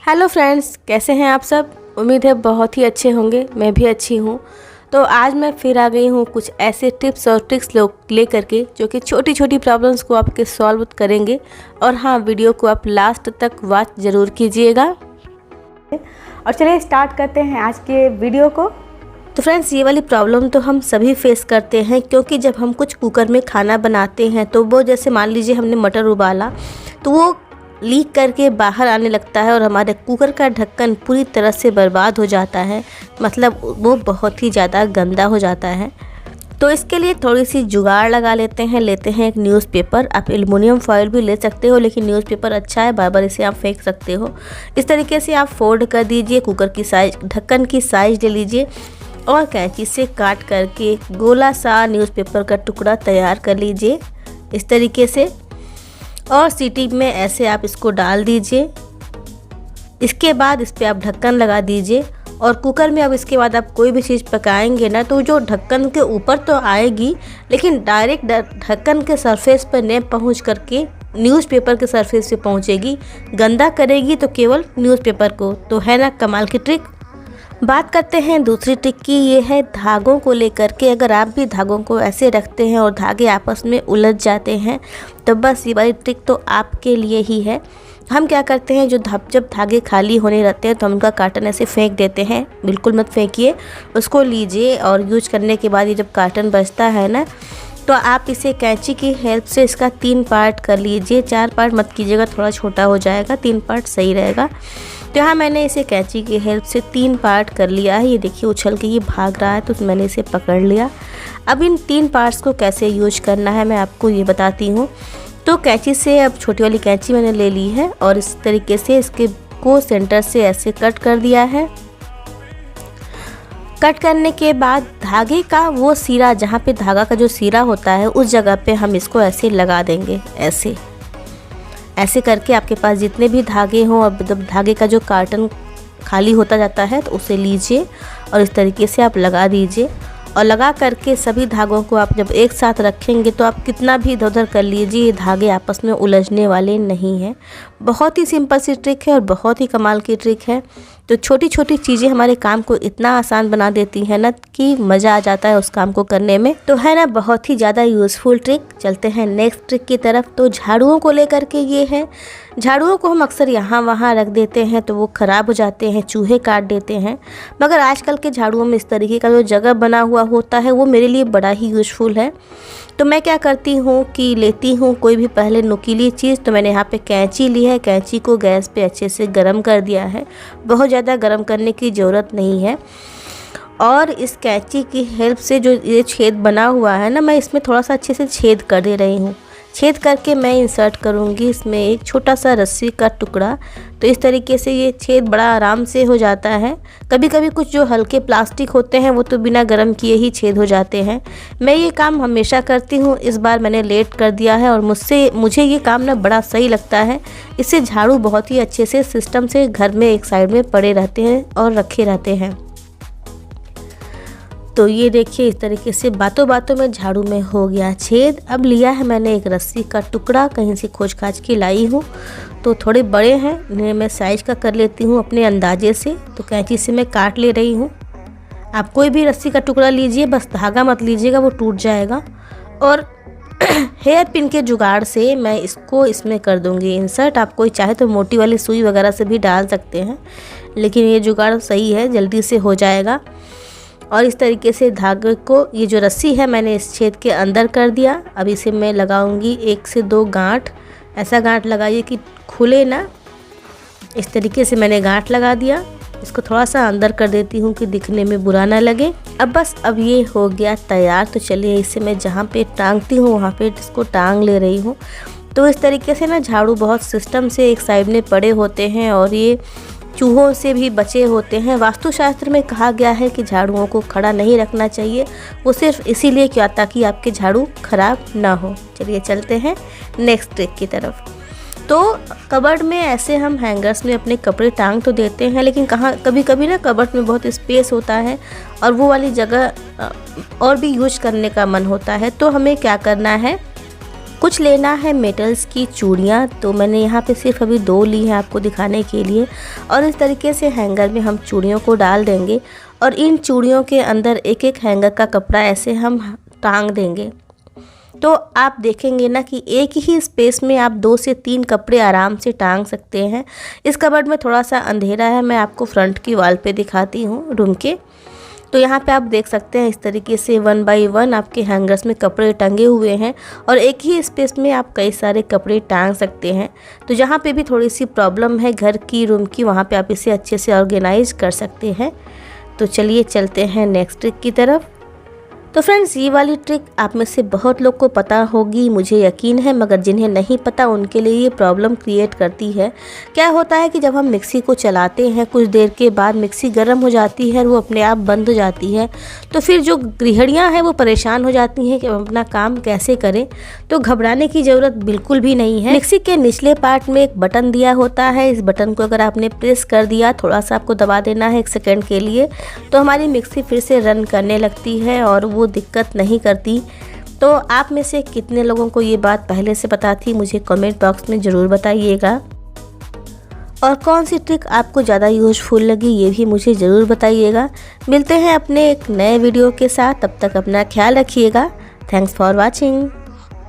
Hello friends, कैसे हैं आप सब। उम्मीद है बहुत ही अच्छे होंगे। मैं भी अच्छी हूँ। तो आज मैं फिर आ गई हूँ कुछ ऐसे टिप्स और ट्रिक्स ले करके जो कि छोटी छोटी प्रॉब्लम्स को आपके सॉल्व करेंगे। और हाँ, वीडियो को आप लास्ट तक वॉच ज़रूर कीजिएगा। और चलिए स्टार्ट करते हैं आज के वीडियो को। तो फ्रेंड्स, ये वाली प्रॉब्लम तो हम सभी फेस करते हैं, क्योंकि जब हम कुछ कुकर में खाना बनाते हैं तो वो जैसे मान लीजिए हमने मटर उबाला तो वो लीक करके बाहर आने लगता है और हमारे कुकर का ढक्कन पूरी तरह से बर्बाद हो जाता है। मतलब वो बहुत ही ज़्यादा गंदा हो जाता है। तो इसके लिए थोड़ी सी जुगाड़ लगा लेते हैं। लेते हैं एक न्यूज़पेपर। आप एल्युमिनियम फॉयल भी ले सकते हो, लेकिन न्यूज़पेपर अच्छा है, बार बार इसे आप फेंक सकते हो। इस तरीके से आप फोल्ड कर दीजिए। कुकर की साइज, ढक्कन की साइज ले लीजिए और कैंची से काट करके गोला सा न्यूज़पेपर का टुकड़ा तैयार कर लीजिए इस तरीके से। और सीटी में ऐसे आप इसको डाल दीजिए। इसके बाद इस पर आप ढक्कन लगा दीजिए। और कुकर में अब इसके बाद आप कोई भी चीज़ पकाएंगे ना तो जो ढक्कन के ऊपर तो आएगी, लेकिन डायरेक्ट ढक्कन के सरफेस पर न पहुंच करके न्यूज़पेपर के सरफेस पे पहुंचेगी। गंदा करेगी तो केवल न्यूज़पेपर को। तो है ना कमाल की ट्रिक। बात करते हैं दूसरी ट्रिक की। ये है धागों को लेकर के। अगर आप भी धागों को ऐसे रखते हैं और धागे आपस में उलझ जाते हैं तो बस ये वाली ट्रिक तो आपके लिए ही है। हम क्या करते हैं, जब धागे खाली होने रहते हैं तो हम उनका कार्टन ऐसे फेंक देते हैं। बिल्कुल मत फेंकिए, उसको लीजिए और यूज करने के बाद ये जब कार्टन बचता है ना तो आप इसे कैंची की हेल्प से इसका 3 पार्ट कर लीजिए। 4 पार्ट मत कीजिएगा, थोड़ा छोटा हो जाएगा। 3 पार्ट सही रहेगा। तो यहाँ मैंने इसे कैंची की हेल्प से 3 पार्ट कर लिया है। ये देखिए उछल के ये भाग रहा है तो मैंने इसे पकड़ लिया। अब इन 3 पार्ट्स को कैसे यूज करना है मैं आपको ये बताती हूँ। तो कैंची से, अब छोटी वाली कैंची मैंने ले ली है और इस तरीके से इसके को सेंटर से ऐसे कट कर दिया है। कट करने के बाद धागे का वो सिरा, जहाँ पे धागा का जो सिरा होता है उस जगह पे हम इसको ऐसे लगा देंगे। ऐसे करके आपके पास जितने भी धागे हों, अब जब धागे का जो कार्टन खाली होता जाता है तो उसे लीजिए और इस तरीके से आप लगा दीजिए। और लगा करके सभी धागों को आप जब एक साथ रखेंगे तो आप कितना भी इधर उधर कर लीजिए, ये धागे आपस में उलझने वाले नहीं हैं। बहुत ही सिंपल सी ट्रिक है और बहुत ही कमाल की ट्रिक है। तो छोटी छोटी चीज़ें हमारे काम को इतना आसान बना देती हैं ना कि मज़ा आ जाता है उस काम को करने में। तो है ना बहुत ही ज़्यादा यूज़फुल ट्रिक। चलते हैं नेक्स्ट ट्रिक की तरफ। तो झाड़ुओं को लेकर के ये है। झाड़ुओं को हम अक्सर यहाँ वहाँ रख देते हैं तो वो ख़राब हो जाते हैं, चूहे काट देते हैं। मगर आजकल के झाड़ुओं में इस तरीके का जो जगह बना हुआ होता है वो मेरे लिए बड़ा ही यूज़फुल है। तो मैं क्या करती हूँ कि लेती हूँ कोई भी पहले नुकीली चीज़। तो मैंने यहाँ पे कैंची ली है। कैंची को गैस पे अच्छे से गर्म कर दिया है। बहुत ज़्यादा गर्म करने की ज़रूरत नहीं है। और इस कैंची की हेल्प से जो ये छेद बना हुआ है ना, मैं इसमें थोड़ा सा अच्छे से छेद कर दे रही हूँ। छेद करके मैं इंसर्ट करूँगी इसमें एक छोटा सा रस्सी का टुकड़ा। तो इस तरीके से ये छेद बड़ा आराम से हो जाता है। कभी कभी कुछ जो हल्के प्लास्टिक होते हैं वो तो बिना गर्म किए ही छेद हो जाते हैं। मैं ये काम हमेशा करती हूँ, इस बार मैंने लेट कर दिया है और मुझे ये काम ना बड़ा सही लगता है। इससे झाड़ू बहुत ही अच्छे से सिस्टम से घर में एक साइड में पड़े रहते हैं और रखे रहते हैं। तो ये देखिए इस तरीके से बातों बातों में झाड़ू में हो गया छेद। अब लिया है मैंने एक रस्सी का टुकड़ा, कहीं से खोज खाज के लाई हूँ। तो थोड़े बड़े हैं, इन्हें मैं साइज का कर लेती हूँ अपने अंदाजे से। तो कैंची से मैं काट ले रही हूँ। आप कोई भी रस्सी का टुकड़ा लीजिए, बस धागा मत लीजिएगा, वो टूट जाएगा। और हेयर पिन के जुगाड़ से मैं इसको इसमें कर दूँगी इंसर्ट। आप कोई चाहे तो मोटी वाली सुई वगैरह से भी डाल सकते हैं, लेकिन ये जुगाड़ सही है, जल्दी से हो जाएगा। और इस तरीके से धागे को, ये जो रस्सी है मैंने इस छेद के अंदर कर दिया। अब इसे मैं लगाऊंगी 1 से 2 गांठ। ऐसा गांठ लगाइए कि खुले ना। इस तरीके से मैंने गांठ लगा दिया। इसको थोड़ा सा अंदर कर देती हूँ कि दिखने में बुरा ना लगे। अब ये हो गया तैयार। तो चलिए इसे मैं जहाँ पे टांगती हूँ वहाँ पे इसको टांग ले रही हूँ। तो इस तरीके से ना झाड़ू बहुत सिस्टम से एक साइड में पड़े होते हैं और ये चूहों से भी बचे होते हैं। वास्तुशास्त्र में कहा गया है कि झाड़ुओं को खड़ा नहीं रखना चाहिए, वो सिर्फ इसीलिए क्या ताकि आपके झाड़ू खराब ना हो। चलिए चलते हैं नेक्स्ट ट्रिक की तरफ। तो कबर्ड में ऐसे हम हैंगर्स में अपने कपड़े टांग तो देते हैं, लेकिन कभी कभी ना कबर्ड में बहुत स्पेस होता है और वो वाली जगह और भी यूज करने का मन होता है। तो हमें क्या करना है, कुछ लेना है मेटल्स की चूड़ियाँ, तो मैंने यहाँ पे सिर्फ अभी 2 ली हैं आपको दिखाने के लिए। और इस तरीके से हैंगर में हम चूड़ियों को डाल देंगे और इन चूड़ियों के अंदर एक एक हैंगर का कपड़ा ऐसे हम टांग देंगे। तो आप देखेंगे ना कि एक ही स्पेस में आप 2 से 3 कपड़े आराम से टांग सकते हैं। इस कबर्ड में थोड़ा सा अंधेरा है, मैं आपको फ्रंट की वॉल पे दिखाती हूँ रूम के। तो यहाँ पे आप देख सकते हैं इस तरीके से 1 बाई 1 आपके हैंगर्स में कपड़े टंगे हुए हैं और एक ही स्पेस में आप कई सारे कपड़े टांग सकते हैं। तो जहाँ पे भी थोड़ी सी प्रॉब्लम है घर की, रूम की, वहाँ पे आप इसे अच्छे से ऑर्गेनाइज कर सकते हैं। तो चलिए चलते हैं नेक्स्ट ट्रिक की तरफ। तो फ्रेंड्स, ये वाली ट्रिक आप में से बहुत लोग को पता होगी, मुझे यकीन है, मगर जिन्हें नहीं पता उनके लिए ये प्रॉब्लम क्रिएट करती है। क्या होता है कि जब हम मिक्सी को चलाते हैं कुछ देर के बाद मिक्सी गर्म हो जाती है और वो अपने आप बंद हो जाती है। तो फिर जो गृहिणियाँ हैं वो परेशान हो जाती हैं कि हम अपना काम कैसे करें। तो घबराने की ज़रूरत बिल्कुल भी नहीं है। मिक्सी के निचले पार्ट में एक बटन दिया होता है। इस बटन को अगर आपने प्रेस कर दिया, थोड़ा सा आपको दबा देना है 1 सेकेंड के लिए, तो हमारी मिक्सी फिर से रन करने लगती है और वो दिक्कत नहीं करती। तो आप में से कितने लोगों को ये बात पहले से पता थी, मुझे कमेंट बॉक्स में ज़रूर बताइएगा। और कौन सी ट्रिक आपको ज़्यादा यूज़फुल लगी ये भी मुझे ज़रूर बताइएगा। मिलते हैं अपने एक नए वीडियो के साथ, तब तक अपना ख्याल रखिएगा। Thanks for watching.